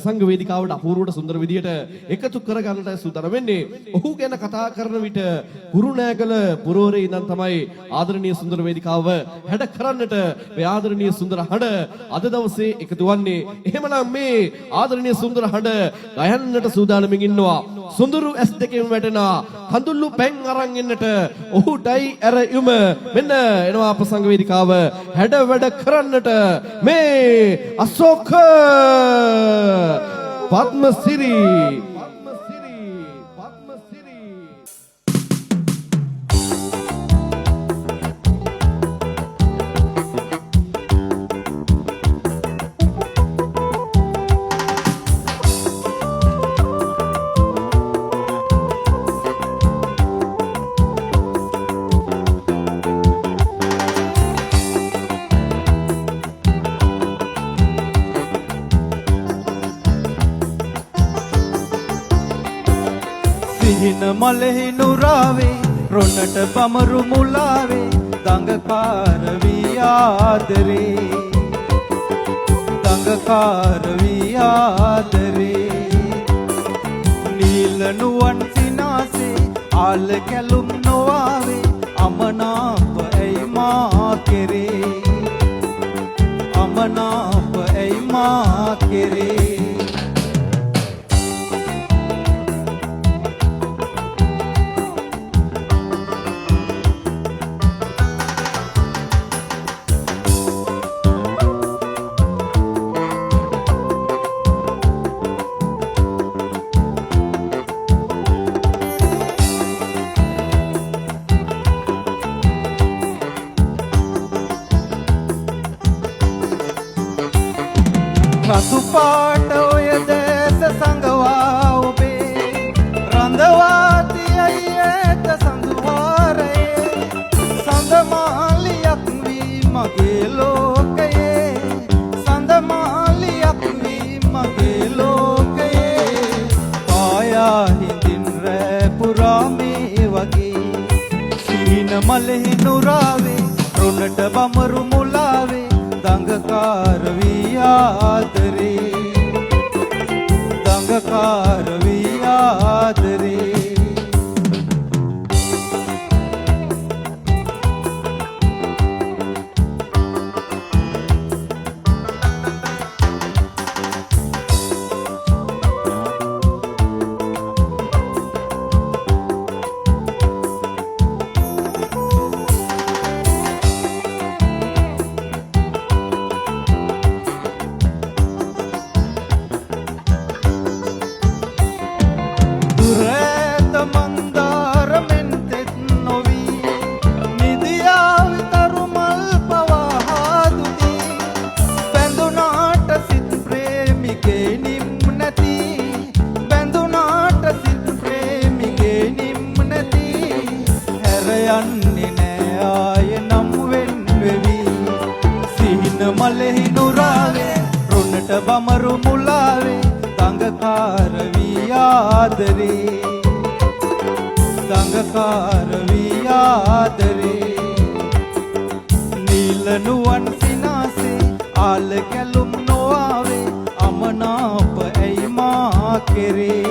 සංඝ වේදිකාවට අපූර්වට සුන්දර විදියට එකතු කර ගන්නට සූදානම් වෙන්නේ. ඔහු ගැන කතා කරන විට කුරුණෑගල පුරවරේ ඉඳන් තමයි ආදරණීය සුන්දර වේදිකාව හැඩ කරන්නට මේ ආදරණීය සුන්දර හඬ අද දවසේ එකතු වන්නේ. එහෙමනම් මේ ආදරණීය සුන්දර හඬ ගයන්නට සූදානම්ින් ඉන්නවා. සුඳුරු ඇස් දෙකෙන් වැටෙන කඳුළු පැන් අරන් එන්නට ඔහුටයි ඇරයුම. මෙන්න එනවා ප්‍රසංග වේදිකාව හැඩ වැඩ කරන්නට මේ අශෝක පද්මසිරි සිහින මලෙහි නුරාවේ රොන්නට බමරු මුලාවේ දඟකාර වී ආදරේ දඟකාර වී ආදරේ නීල නුවන් සිනාසේ ආල කැලුම් නොආවේ අමනාප ඇයි මා කෙරේ අමනාප ඇයි මා කෙරේ රතු පාට ඔය දැස සංගවා ඔබේ රඳවා තියයි ඇත සඳුවාරයේ සඳමාලියක් වී මගේ ලෝකයේ සඳමාලියක් වී මගේ ලෝකයේ පායා හිඳින් රෑ පුරා මේ වගේ සිහින මලෙහි නුරාවේ රොන්නට බමරු මුලාවේ දඟකාර වී ආදරේ දඟකාර වී ආදරේ යන්නේ නෑ ආය නම් වෙන් වෙවි සිහින මලෙහි නුරාවේ රොන්නට බමරු මුලාවේ දඟකාර වී ආදරේ දඟකාර වී ආදරේ නීල නුවන් සිනාසේ ආල කැලුම් නොආවේ අමනාප ඇයි මා කෙරේ